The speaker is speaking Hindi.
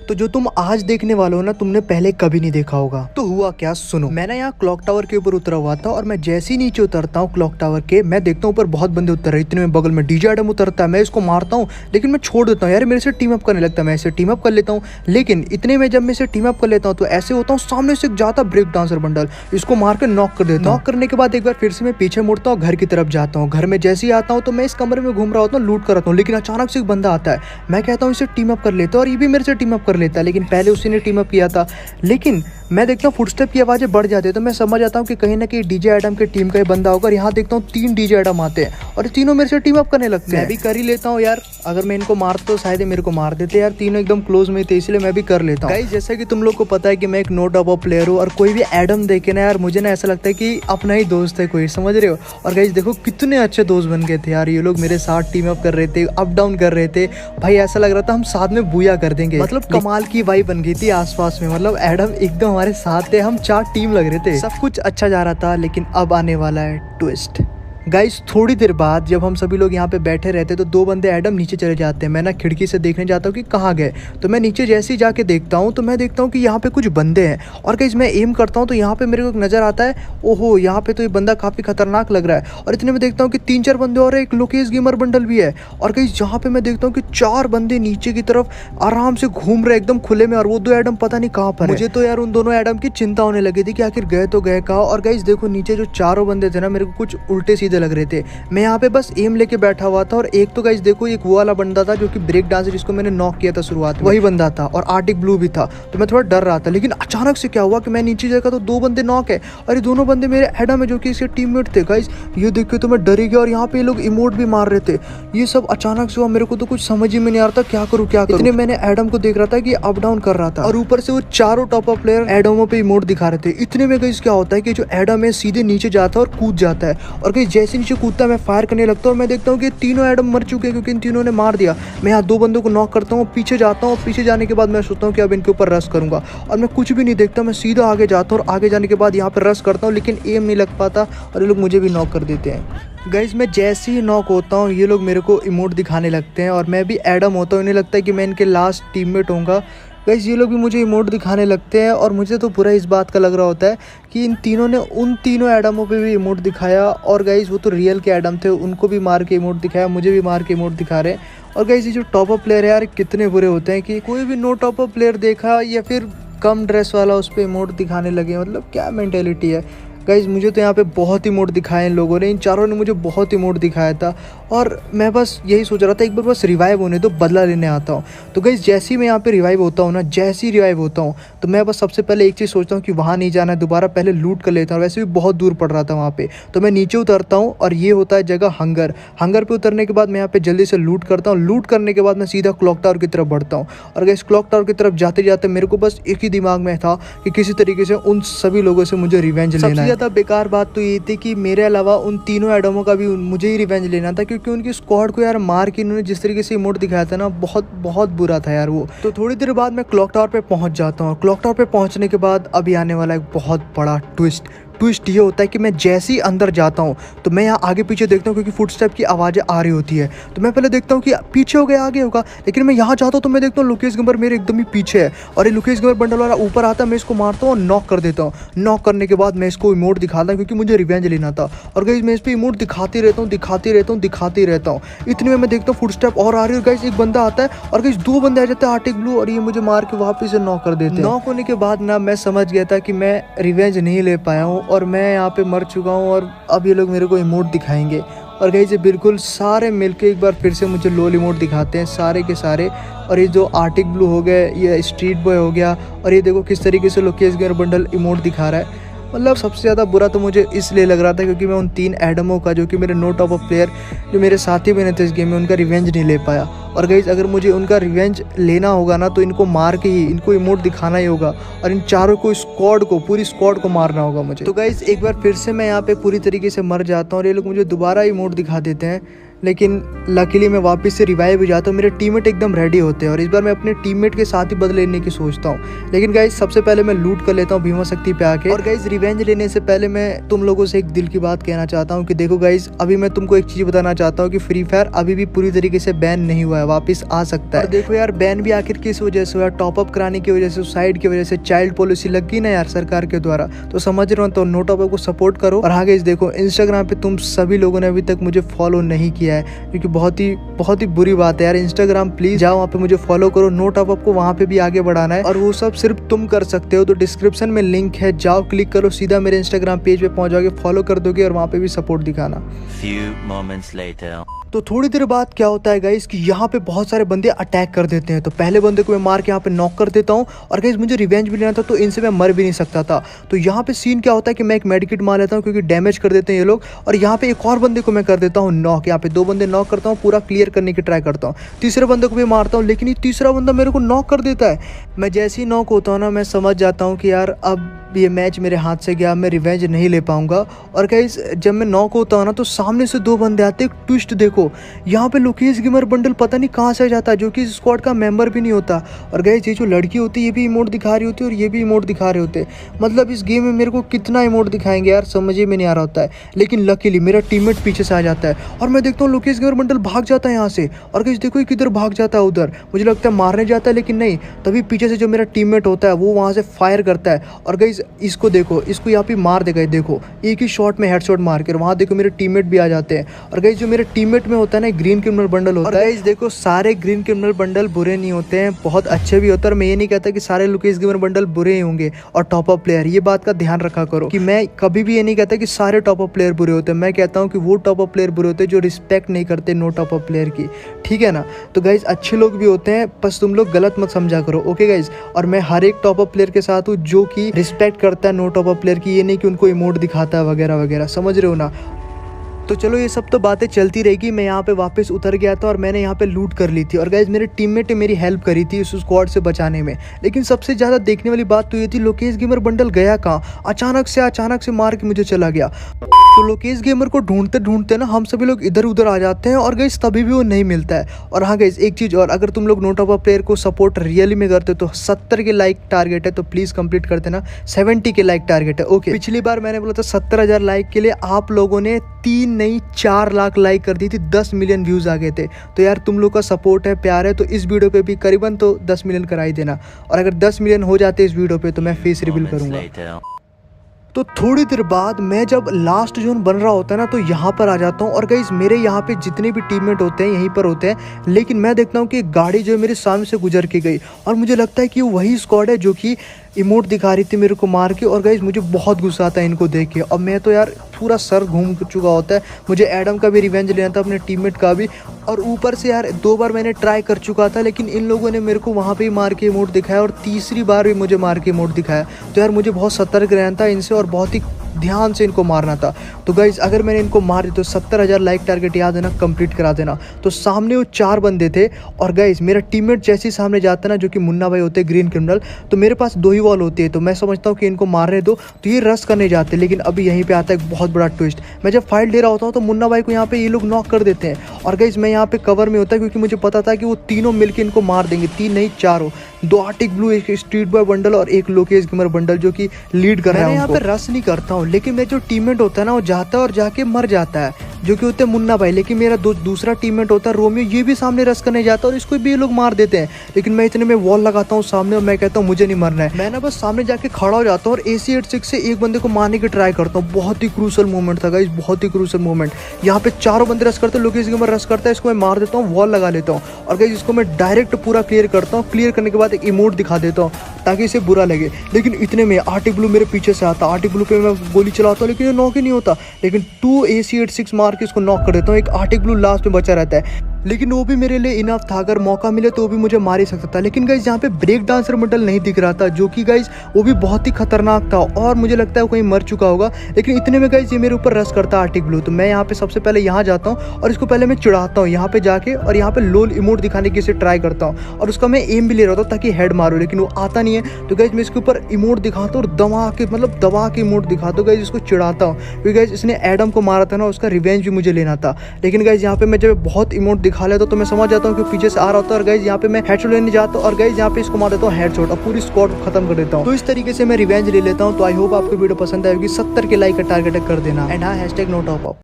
तो जो तुम आज देखने वाले हो ना, तुमने पहले कभी नहीं देखा होगा। तो हुआ क्या, सुनो। मैं ना यहाँ क्लॉक टावर के ऊपर उतरा हुआ था और मैं जैसे ही नीचे उतरता हूँ क्लॉक टावर के, मैं देखता हूँ ऊपर बहुत बंदे उतर रहे। इतने में बगल में डीजे एडम उतरता है। मैं इसको मारता हूँ लेकिन मैं छोड़ देता हूँ, यार मेरे से टीम अप करने लगता है। मैं इसे टीम अप कर लेता हूँ, लेकिन इतने में जब मैं इसे टीम अप कर लेता हूँ तो ऐसे होता हूँ सामने से जाता ब्रेक डांसर बंडल, इसको मार कर नॉक कर देता हूँ। नॉक करने के बाद एक बार फिर से मैं पीछे मुड़ता हूँ, घर की तरफ जाता हूँ। घर में जैसे ही आता हूँ तो मैं इस कमरे में घूम रहा होता हूँ, लूट कर आता हूँ, लेकिन अचानक से एक बंदा आता है। मैं कहता हूँ इसे टीम अप कर लेता हूँ और ये भी मेरे से टीम अप कर लेता है, लेकिन पहले उसी ने टीम अप किया था। लेकिन मैं देखता हूँ फुटस्टेप की आवाज़ें बढ़ जाती है तो मैं समझ आता हूँ कि कहीं ना कहीं डीजे एडम के टीम का ही बंदा होगा। यहाँ देखता हूँ 3 डीजे एडम आते हैं और तीनों मेरे से टीम अप करने लगते हैं। मैं भी कर ही लेता हूँ यार, अगर मैं इनको मारता तो शायद मेरे को मार देते यार। तीनों एकदम क्लोज में थे इसलिए मैं भी कर लेता हूँ। गाइस जैसा कि तुम लोग को पता है कि मैं एक नो टॉप अप प्लेयर हूँ और कोई भी एडम देखे ना यार, मुझे ना ऐसा लगता है कि अपना ही दोस्त है कोई, समझ रहे हो। और गाइस देखो कितने अच्छे दोस्त बन गए थे यार, ये लोग मेरे साथ टीम अप कर रहे थे, अप डाउन कर रहे थे भाई। ऐसा लग रहा था हम साथ में बूया कर देंगे, मतलब कमाल की वाइब बन गई थी आसपास में। मतलब एडम एकदम हमारे साथ थे, हम 4 टीम लग रहे थे, सब कुछ अच्छा जा रहा था। लेकिन अब आने वाला है ट्विस्ट। गाइस थोड़ी देर बाद जब हम सभी लोग यहाँ पे बैठे रहते तो 2 बंदे एडम नीचे चले जाते हैं। मैं ना खिड़की से देखने जाता हूँ कि कहाँ गए, तो मैं नीचे जैसे ही जाके देखता हूँ तो मैं देखता हूँ कि यहाँ पे कुछ बंदे हैं। और गाइस मैं एम करता हूँ तो यहाँ पे मेरे को नजर आता है, ओहो यहाँ पे तो ये बंदा काफ़ी खतरनाक लग रहा है। और इतने में देखता हूँ कि 3-4 बंदे और एक लोकेश गेमर बंडल भी है। और गाइस यहाँ पे मैं देखता हूँ कि 4 बंदे नीचे की तरफ आराम से घूम रहे एकदम खुले में, और वो 2 एडम पता नहीं कहाँ पर। मुझे तो यार उन दोनों एडम की चिंता होने लगी थी कि आखिर गए तो गए कहाँ। और गाइस देखो नीचे जो चारों बंदे थे ना, मेरे को कुछ उल्टे सीधे लग रहे थे। मैं यहाँ पे बस एम लेके बैठा हुआ था और एक तो गाइस देखो एक वो वाला बंदा था जो कि ब्रेक डांसर जिसको मैंने नॉक किया था शुरुआत में, वही बंदा था। और आर्टिक ब्लू भी था, तो मैं थोड़ा डर रहा था। लेकिन अचानक से क्या हुआ कि मैं नीचे देखा तो 2 बंदे नॉक है और ये दोनों बंदे मेरे एडम है जो कि इसके टीममेट थे। गाइस ये देख के तो मैं डर ही गया और यहाँ पे ये लोग इमोट भी मार रहे थे। ये सब अचानक से हुआ, मेरे को तो कुछ समझ ही में नहीं आ रहा था क्या करूँ क्या करूँ। इतने मैंने एडम को देख रहा था कि अप डाउन कर रहा था और ऊपर से वो चारों टॉप अप प्लेयर एडमों पे इमोट दिखा रहे थे। इतने में गाइस क्या होता है कि जो एडम है सीधे नीचे जाता है और कूद जाता है। और गाइस जैसे नीचे कूदता है मैं फायर करने लगता हूँ और मैं देखता हूँ कि तीनों एडम मर चुके हैं क्योंकि इन तीनों ने मार दिया। मैं यहाँ 2 बंदों को नॉक करता हूँ, पीछे जाता हूँ। पीछे जाने के बाद मैं सोचता हूँ कि अब इनके ऊपर रश करूंगा और मैं कुछ भी नहीं देखता, मैं सीधा आगे जाता हूँ और आगे जाने के बाद यहाँ पे रश करता हूँ, लेकिन एम नहीं लग पाता और ये लोग मुझे भी नॉक कर देते हैं। गाइस मैं जैसे ही नॉक होता हूँ ये लोग मेरे को इमोट दिखाने लगते हैं और मैं भी एडम होता हूँ। इन्हें लगता है कि मैं इनके लास्ट टीममेट होऊंगा। गाइस ये लोग भी मुझे इमोट दिखाने लगते हैं और मुझे तो बुरा इस बात का लग रहा होता है कि इन तीनों ने उन तीनों एडमों पे भी इमोट दिखाया। और गाइस वो तो रियल के एडम थे, उनको भी मार के इमोट दिखाया, मुझे भी मार के इमोट दिखा रहे हैं। और गाइस ये जो टॉप अप प्लेयर है यार कितने बुरे होते हैं कि कोई भी नो टॉप अप प्लेयर देखा या फिर कम ड्रेस वाला उस पर इमोट दिखाने लगे। मतलब क्या मेंटेलिटी है। गाइस मुझे तो यहाँ पे बहुत इमोट दिखाए इन लोगों ने, इन चारों ने मुझे बहुत इमोट दिखाया था और मैं बस यही सोच रहा था एक बार बस रिवाइव होने दो, बदला लेने आता हूँ। तो गाइस जैसे ही मैं यहाँ पे रिवाइव होता हूँ ना, जैसे ही रिवाइव होता हूँ तो मैं बस सबसे पहले एक चीज़ सोचता हूँ कि वहाँ नहीं जाना है दोबारा, पहले लूट कर लेता हूँ। वैसे भी बहुत दूर पड़ रहा था वहाँ पे, तो मैं नीचे उतरता हूँ और ये होता है जगह हंगर। हंगर पे उतरने के बाद मैं यहाँ पे जल्दी से लूट करता हूँ। लूट करने के बाद मैं सीधा क्लॉक टावर की तरफ बढ़ता हूँ। और गाइस क्लॉक टावर की तरफ जाते जाते मेरे को बस एक ही दिमाग में था कि किसी तरीके से उन सभी लोगों से मुझे रिवेंज लेना है। सबसे ज़्यादा बेकार बात तो ये थी कि मेरे अलावा उन तीनों एडमों का भी मुझे ही रिवेंज लेना था, क्योंकि उनकी स्क्वाड को यार मार के इन्होंने जिस तरीके से इमोट दिखाया था ना, बहुत बहुत बुरा था यार वो। तो थोड़ी देर बाद मैं क्लॉक टावर पे पहुंच जाता हूँ। क्लॉक टावर पे पहुंचने के बाद अभी आने वाला एक बहुत बड़ा ट्विस्ट ये होता है कि मैं जैसे ही अंदर जाता हूँ तो मैं यहाँ आगे पीछे देखता हूँ क्योंकि फुटस्टेप की आवाज़ें आ रही होती है। तो मैं पहले देखता हूँ कि पीछे हो गया आगे होगा, लेकिन मैं यहाँ जाता हूँ तो मैं देखता हूँ लोकेश गेमर मेरे एकदम ही पीछे है और ये लोकेश गेमर बंडल वाला ऊपर आता है। मैं इसको मारता हूँ और नॉक कर देता हूँ। नॉक करने के बाद मैं इसको इमोट दिखाता हूँ क्योंकि मुझे रिवेंज लेना था। और गाइस मैं इस पर इमोट दिखाते रहता हूँ। इतने में मैं देखता हूँ फुटस्टेप और आ रही है। गाइस एक बंदा आता है और गाइस 2 बंदे आ जाते हैं आर्टिक ब्लू, और ये मुझे मार के वापस से नॉक कर देते हैं। नॉक होने के बाद ना मैं समझ गया था कि मैं रिवेंज नहीं ले पाया हूँ और मैं यहाँ पे मर चुका हूँ और अब ये लोग मेरे को इमोट दिखाएंगे। और गाइस ये बिल्कुल सारे मिलके एक बार फिर से मुझे लोल इमोट दिखाते हैं सारे के सारे। और ये जो आर्टिक ब्लू हो गए, ये स्ट्रीट बॉय हो गया, और ये देखो किस तरीके से लोकेश गेमर बंडल इमोट दिखा रहा है। मतलब सबसे ज़्यादा बुरा तो मुझे इसलिए लग रहा था क्योंकि मैं उन 3 एडमों का, जो कि मेरे नो टॉप अप प्लेयर जो मेरे साथी बने थे इस गेम में, उनका रिवेंज नहीं ले पाया। और गाइस अगर मुझे उनका रिवेंज लेना होगा ना तो इनको मार के ही इनको इमोट दिखाना ही होगा और इन चारों को पूरी स्क्वाड को मारना होगा मुझे। तो गाइस एक बार फिर से मैं यहाँ पे पूरी तरीके से मर जाता हूँ और ये लोग मुझे दोबारा इमोट दिखा देते हैं। लेकिन लकीली मैं वापस से रिवाइव हो जाता हूँ। मेरे टीममेट एकदम रेडी होते हैं और इस बार मैं अपने टीममेट के साथ ही बदले लेने की सोचता हूँ। लेकिन गाइज सबसे पहले मैं लूट कर लेता हूँ भीमा शक्ति पे आके। और गाइज रिवेंज लेने से पहले मैं तुम लोगों से एक दिल की बात कहना चाहता हूँ कि देखो गाइज, अभी मैं तुमको एक चीज़ बताना चाहता हूँ कि फ्री फायर अभी भी पूरी तरीके से बैन नहीं हुआ है, वापस आ सकता है। और देखो यार, बैन भी आखिर किस वजह से हुआ, टॉपअप कराने की वजह से, सुसाइड की वजह से, चाइल्ड पॉलिसी लग गई ना यार सरकार के द्वारा, तो समझ रहे हो। तो नो टॉपअप को सपोर्ट करो। और हाँ गाइज देखो, इंस्टाग्राम पे तुम सभी लोगों ने अभी तक मुझे फॉलो नहीं किया है, क्योंकि बहुत ही बुरी बात है यार। इंस्टाग्राम प्लीज जाओ, वहाँ पे मुझे फॉलो करो। नो टॉपअप को वहाँ पे भी आगे बढ़ाना है और वो सब सिर्फ तुम कर सकते हो। तो डिस्क्रिप्शन में लिंक है, जाओ क्लिक करो, सीधा मेरे इंस्टाग्राम पेज पे पहुंच जाओगे, फॉलो कर दोगे और वहाँ पे भी सपोर्ट दिखाना। Few moments later. तो थोड़ी देर बाद क्या होता है गाइस कि यहाँ पे बहुत सारे बंदे अटैक कर देते हैं। तो पहले बंदे को मैं मार के यहाँ पे नॉक कर देता हूँ। और गाइस मुझे रिवेंज भी लेना था, तो इनसे मैं मर भी नहीं सकता था। तो यहाँ पे सीन क्या होता है कि मैं एक मेडिकेट मार लेता हूँ, क्योंकि डैमेज कर देते हैं ये लोग। और यहाँ पे एक और बंदे को मैं कर देता हूँ नॉक। यहाँ पे 2 बंदे नॉक करता हूँ, पूरा क्लियर करने की ट्राई करता हूँ। तीसरे बंदे को भी मारता हूँ, लेकिन ये तीसरा बंदा मेरे को नॉक कर देता है। मैं जैसे ही नॉक होता हूँ ना, मैं समझ जाता हूँ कि यार अब ये मैच मेरे हाथ से गया, मैं रिवेंज नहीं ले पाऊंगा। और गाइस जब मैं नॉक होता हूँ ना, तो सामने से 2 बंदे आते हैं। ट्विस्ट देखो, यहाँ पे लोकेश गेमर बंडल पता नहीं कहाँ से आ जाता है, जो कि इस स्क्वाड का मेंबर भी नहीं होता। और गाइस ये जो लड़की होती है, ये भी इमोट दिखा रही होती है और ये भी इमोट दिखा रहे होते हैं। मतलब इस गेम में मेरे को कितना इमोट दिखाएंगे यार, समझ में नहीं आ रहा होता है। लेकिन लकीली मेरा टीममेट पीछे से आ जाता है और मैं देखता हूँ लोकेश गेमर बंडल भाग जाता है यहाँ से। और गाइस देखो, किधर भाग जाता है, उधर मुझे लगता है मारने जाता है, लेकिन नहीं। तभी पीछे से जो मेरा टीममेट होता है वो वहाँ से फायर करता है। और गाइस इसको देखो, इसको यहाँ पे मार देगा। देखो एक ही शॉट में हेडशॉट मार के, वहाँ देखो मेरे टीममेट भी आ जाते हैं। और गाइस जो मेरे टीममेट में होता है ना, ग्रीन क्रिमिनल बंडल होता है। गाइस देखो, सारे ग्रीन क्रिमिनल बंडल बुरे नहीं होते हैं, बहुत अच्छे भी होते हैं। और मैं ये नहीं कहता कि सारे लोकेश गेमर बंडल बुरे ही होंगे और टॉप अप प्लेयर, ये बात का ध्यान रखा करो कि मैं कभी भी ये नहीं कहता कि सारे टॉप अप प्लेयर बुरे होते हैं। मैं कहता हूँ कि वो टॉप अप प्लेयर बुरे होते हैं जो रिस्पेक्ट नहीं करते नो टॉप अप प्लेयर की, ठीक है ना। तो गाइस अच्छे लोग भी होते हैं, बस तुम लोग गलत मत समझा करो, ओके गाइस। और मैं हर एक टॉप अप प्लेयर के साथ हूँ जो कि रिस्पेक्ट करता है नो टॉप अप प्लेयर की, ये नहीं कि उनको इमोट दिखाता है वगैरह वगैरह, समझ रहे हो ना। तो चलो ये सब तो बातें चलती रहेगी। मैं यहाँ पे वापस उतर गया था और मैंने यहाँ पे लूट कर ली थी। और गाइज मेरे टीममेट ने मेरी हेल्प करी थी उस स्क्वाड से बचाने में। लेकिन सबसे ज़्यादा देखने वाली बात तो ये थी, लोकेश गेमर बंडल गया कहाँ, अचानक से मार के मुझे चला गया। तो लोकेश गेमर को ढूंढते ढूंढते ना हम सभी लोग इधर उधर आ जाते हैं और गाइज तभी भी वो नहीं मिलता है। और हाँ गाइज एक चीज़ और, अगर तुम लोग नो टॉप अप प्लेयर को सपोर्ट रियली में करते हो तो 70 के लाइक टारगेट है, तो प्लीज़ कंप्लीट कर देना। 70 के लाइक टारगेट है, ओके। पिछली बार मैंने बोला था 70,000 लाइक के लिए, आप लोगों ने 3 नहीं 4 लाख लाइक कर दी थी, 10 मिलियन व्यूज आ गए थे। तो यार तुम लोग का सपोर्ट है, प्यार है, तो इस वीडियो पे भी करीबन तो 10 मिलियन करा ही देना। और अगर 10 मिलियन हो जाते इस वीडियो पे तो मैं फेस रिवील करूंगा। तो थोड़ी देर बाद मैं जब लास्ट जोन बन रहा होता है ना, तो यहाँ पर आ जाता हूँ। और गाइस मेरे यहाँ पे जितने भी टीममेट होते हैं यहीं पर होते हैं, लेकिन मैं देखता हूँ कि एक गाड़ी जो है मेरे सामने से गुजर के गई और मुझे लगता है कि वही स्क्वाड है जो कि इमोट दिखा रही थी मेरे को मार के। और गाइस मुझे बहुत गुस्सा आता है इनको देख के। और मैं तो यार पूरा सर घूम चुका होता है, मुझे एडम का भी रिवेंज लेना था, अपने टीममेट का भी। और ऊपर से यार 2 बार मैंने ट्राई कर चुका था, लेकिन इन लोगों ने मेरे को वहाँ पे ही मार के इमोट दिखाया और तीसरी बार भी मुझे मार के इमोट दिखाया। तो यार मुझे बहुत सतर्क रहना था इनसे और बहुत ही ध्यान से इनको मारना था। तो गाइज अगर मैंने इनको मार दी तो 70,000 लाइक टारगेट याद है ना, कंप्लीट करा देना। तो सामने वो 4 बंदे थे और गाइज मेरा टीममेट जैसे ही सामने जाता ना, जो कि मुन्ना भाई होते हैं ग्रीन क्रिमिनल, तो मेरे पास 2 ही वॉल होती है। तो मैं समझता हूँ कि इनको मारने दो, तो ये रश करने जाते। लेकिन अभी यहीं पे आता है एक बहुत बड़ा ट्विस्ट। मैं जब फाइट ले रहा होता हूँ तो मुन्ना भाई को यहाँ पे ये लोग नॉक कर देते हैं। और गाइज मैं यहाँ पे कवर में होता है, क्योंकि मुझे पता था कि वो तीनों मिलकर इनको मार देंगे, 3 नहीं 4, 2 आर्टिक ब्लू, एक स्ट्रीट बॉय बंडल और एक लोकेश गेमर बंडल जो कि लीड कर रहा है। मैं यहाँ पे रश नहीं करता हूँ, लेकिन मैं जो टीममेट होता है ना, वो जाता है और जाके मर जाता है, जो कि होते हैं मुन्ना भाई। लेकिन मेरा दूसरा टीममेट होता है रोमियो, ये भी सामने रश करने जाता है और इसको भी ये लोग मार देते हैं। लेकिन मैं इतने में वॉल लगाता हूँ सामने और मैं कहता हूँ मुझे नहीं मरना है। मैं ना बस सामने जाके खड़ा हो जाता हूँ और AC-86 से एक बंदे को मारने की ट्राई करता हूँ। बहुत ही क्रूशल मोमेंट था गाइस, बहुत ही क्रूशल मोमेंट। यहाँ पे 4 बंदे रश करते हैं, लोकेश गेमर रश करता है, इसको मैं मार देता हूँ, वॉल लगा लेता हूँ और गाइस इसको मैं डायरेक्ट पूरा क्लियर करता हूँ। क्लियर करने के बाद एक इमोट दिखा देता हूँ ताकि इसे बुरा लगे। लेकिन इतने में आर्टिक ब्लू मेरे पीछे से आता, आर्टिक ब्लू पे मैं गोली चलाता हूँ, लेकिन ये नॉक ही नहीं होता। लेकिन 2 AC-86 मार के इसको नॉक कर देता हूँ। एक आर्टिक ब्लू लास्ट में बचा रहता है। लेकिन वो भी मेरे लिए इनफ था, अगर मौका मिले तो वो भी मुझे मार ही सकता था। लेकिन गाइज यहाँ पे ब्रेक डांसर मॉडल नहीं दिख रहा था, जो कि गाइज वो भी बहुत ही खतरनाक था और मुझे लगता है वो कहीं मर चुका होगा। लेकिन इतने में गाइज ये मेरे ऊपर रश करता आर्टिक ब्लू, तो मैं यहाँ पे सबसे पहले यहाँ जाता हूँ और इसको पहले मैं चिढ़ाता हूँ यहाँ पे जाके, और यहाँ पे लोल इमोट दिखाने की इसे ट्राई करता हूँ और उसका मैं एम भी ले रहा था ताकि हेड मारो, लेकिन वो आता नहीं है। तो गाइज मैं इसके ऊपर इमोट दिखाता हूँ और दबा के इमोट दिखाता हूँ गाइज, इसको चिढ़ाता हूँ क्योंकि गाइज इसने एडम को मारा था ना, उसका रिवेंज भी मुझे लेना था। लेकिन गाइज यहाँ पे मैं जब बहुत इमोट दिखा लेता तो मैं समझ जाता हूँ कि पीछे से आ रहा होता है और गाइज यहाँ पे मैं हेडशॉट लेने जाता हूँ और गाइज यहाँ पे इसको मार देता हूँ हेडशॉट और पूरी स्क्वाड को खत्म कर देता हूँ। तो इस तरीके से मैं रिवेंज ले लेता हूँ। तो आई होप आपको वीडियो पसंद आएगी। 70 के लाइक का टारगेट कर देना एंड हाँ #NoTopUp।